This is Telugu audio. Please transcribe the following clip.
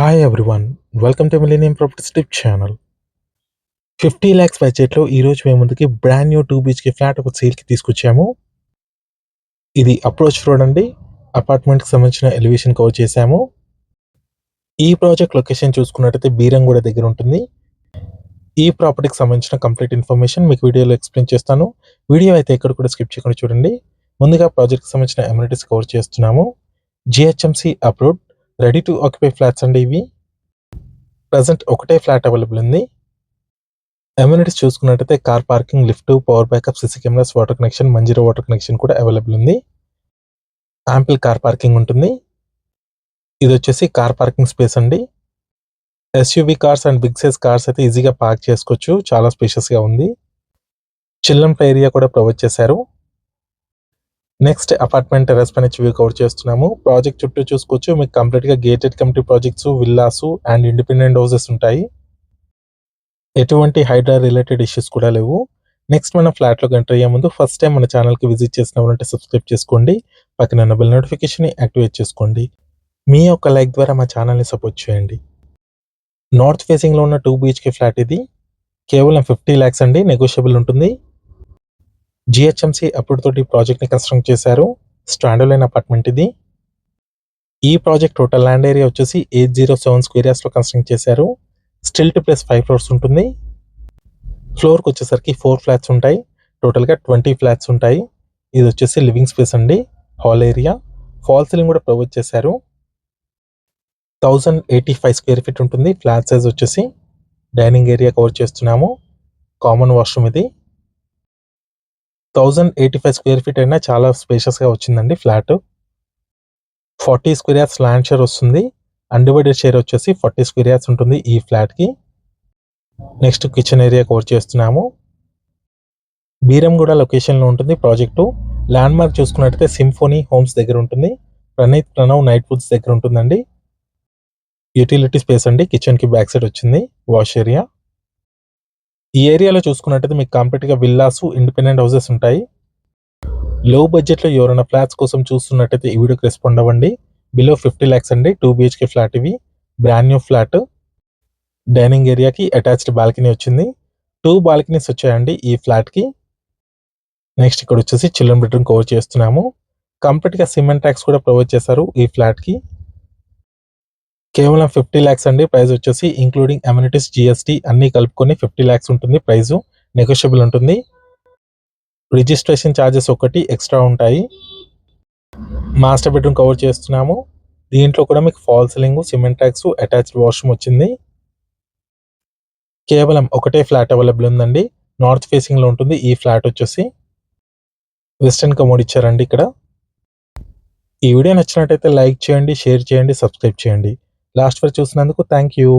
Hi everyone. Welcome to millennium properties tip channel. 50 lakhs బడ్జెట్‌లో ఈరోజు మీ ముందుకి బ్రాండ్ న్యూ 2 బీహెచ్‌కే ఫ్లాట్ ఒక సేల్‌కి తీసుకొచ్చాము. ఇది అప్రోచ్ రోడ్ అండి. అపార్ట్మెంట్‌కి సంబంధించిన ఎలివేషన్ కవర్ చేశాము. ఈ ప్రాజెక్ట్ లొకేషన్ చూసుకున్నట్టయితే బీరంగూడ దగ్గర ఉంటుంది. ఈ ప్రాపర్టీకి సంబంధించిన కంప్లీట్ ఇన్ఫర్మేషన్ మీకు వీడియోలో ఎక్స్‌ప్లెయిన్ చేస్తాను. వీడియో అయితే ఎక్కడ కూడా స్కిప్ చేయకుండా చూడండి. ముందుగా ప్రాజెక్ట్‌కి సంబంధించిన అమ్యూనిటీస్ కవర్ చేస్తున్నాము. GHMC approved ready to occupy flats అండి ఇవి. ప్రెజెంట్ ఒకటే ఫ్లాట్ అవైలబుల్ ఉంది. అమ్యూనిటీస్ చూసుకున్నట్టయితే car parking, lift, power backup, CC cameras, water connection, Manjira water connection కూడా అవైలబుల్ ఉంది. యాంపిల్ కార్ పార్కింగ్ ఉంటుంది. ఇది వచ్చేసి కార్ పార్కింగ్ స్పేస్ అండి. SUV cars and big size cars అయితే ఈజీగా పార్క్ చేసుకోవచ్చు. చాలా స్పేషియస్గా ఉంది. చిల్డ్రన్ ఏరియా కూడా ప్రొవైడ్ చేశారు. నెక్స్ట్ అపార్ట్మెంట్ టెర్రస్ పైన వ్యూ కవర్ చేస్తున్నాము. ప్రాజెక్ట్ చుట్టూ చూసుకోవచ్చు. మీకు కంప్లీట్గా gated community projects, villas and independent houses ఉంటాయి. ఎటువంటి హైడ్రా రిలేటెడ్ ఇష్యూస్ కూడా లేవు. నెక్స్ట్ మనం ఫ్లాట్లోకి ఎంటర్ అయ్యే ముందు ఫస్ట్ టైం మన ఛానల్కి విజిట్ చేసిన వాళ్ళంటే సబ్స్క్రైబ్ చేసుకోండి. పక్కన ఉన్న బెల్ నోటిఫికేషన్ని యాక్టివేట్ చేసుకోండి. మీ యొక్క లైక్ ద్వారా మా ఛానల్ని సపోర్ట్ చేయండి. నార్త్ ఫేసింగ్లో ఉన్న 2 బీహెచ్కే ఫ్లాట్ ఇది. కేవలం 50 లాక్స్ అండి, నెగోషియబుల్ ఉంటుంది. జిహెచ్ఎంసీ అప్రూవ్ తోటి ప్రాజెక్ట్ని కన్స్ట్రక్ట్ చేశారు. స్టాండర్డ్ అపార్ట్మెంట్ ఇది. ఈ ప్రాజెక్ట్ టోటల్ ల్యాండ్ ఏరియా వచ్చేసి 807 స్క్వేర్ యార్డ్స్లో కన్స్ట్రక్ట్ చేశారు. స్టిల్ట్ ప్లస్ 5 ఫ్లోర్స్ ఉంటుంది. ఫ్లోర్కి వచ్చేసరికి 4 ఫ్లాట్స్ ఉంటాయి. టోటల్గా 20 ఫ్లాట్స్ ఉంటాయి. ఇది వచ్చేసి లివింగ్ స్పేస్ అండి. హాల్ ఏరియా, ఫాల్ సీలింగ్ కూడా ప్రొవైడ్ చేశారు. 1085 స్క్వేర్ ఫీట్ ఉంటుంది. ఫ్లాట్ సైజ్ వచ్చేసి. డైనింగ్ ఏరియా కవర్ చేస్తున్నాము. కామన్ వాష్రూమ్ ఇది. 1085 స్క్వేర్ ఫీట్ అయినా చాలా స్పేషియస్గా వచ్చిందండి flat. 40 square yards land share వస్తుంది. అన్డివైడెడ్ షేర్ వచ్చేసి 40 స్క్వేర్ యార్డ్స్ ఉంటుంది ఈ ఫ్లాట్కి. నెక్స్ట్ కిచెన్ ఏరియా కవర్ చేస్తున్నాము. బీరంగూడ లొకేషన్లో ఉంటుంది ప్రాజెక్టు. ల్యాండ్ మార్క్ చూసుకున్నట్టయితే సింఫోనీ హోమ్స్ దగ్గర ఉంటుంది. ప్రణవ్ నైట్ ఫుడ్స్ దగ్గర ఉంటుందండి. యూటిలిటీ స్పేస్ అండి. కిచెన్కి బ్యాక్ సైడ్ వచ్చింది వాష్ ఏరియా. ఈ ఏరియాలో చూసుకున్నట్టయితే మీకు కంప్లీట్గా విల్లాస్, ఇండిపెండెంట్ హౌసెస్ ఉంటాయి. లో బడ్జెట్లో ఎవరైనా ఫ్లాట్స్ కోసం చూస్తున్నట్టయితే ఈ వీడియోకి రెస్పాండ్ అవ్వండి. బిలో 50 లాక్స్ అండి, 2 బీహెచ్కే ఫ్లాట్ ఇవి. Brand new flat. డైనింగ్ ఏరియాకి అటాచ్డ్ బాల్కనీ వచ్చింది. 2 బాల్కనీస్ వచ్చాయండి ఈ ఫ్లాట్కి. నెక్స్ట్ ఇక్కడ వచ్చేసి చిల్డ్రన్ బెడ్రూమ్ కవర్ చేస్తున్నాము. కంప్లీట్గా సిమెంట్ ట్యాక్స్ కూడా ప్రొవైడ్ చేశారు ఈ ఫ్లాట్కి. కేవలం 50 లాక్స్ అండి. ప్రైస్ వచ్చేసి ఇంక్లూడింగ్ అమ్యూనిటీస్, జిఎస్టీ అన్ని కలుపుకొని 50 లాక్స్ ఉంటుంది. ప్రైస్ నెగోషియబుల్ ఉంటుంది. రిజిస్ట్రేషన్ ఛార్జెస్ ఒకటి ఎక్స్ట్రా ఉంటాయి. మాస్టర్ బెడ్రూమ్ కవర్ చేస్తున్నాము. దీంట్లో కూడా మీకు fall ceiling, cement tax, attached washroom వచ్చింది. కేవలం ఒకటే ఫ్లాట్ అవైలబుల్ ఉందండి. నార్త్ ఫేసింగ్లో ఉంటుంది ఈ ఫ్లాట్ వచ్చేసి. వెస్టర్న్ కమోడ్ ఇచ్చారండి ఇక్కడ. ఈ వీడియో నచ్చినట్టయితే లైక్ చేయండి, షేర్ చేయండి, సబ్స్క్రైబ్ చేయండి. లాస్ట్ వరకు చూసినందుకు థ్యాంక్ యూ.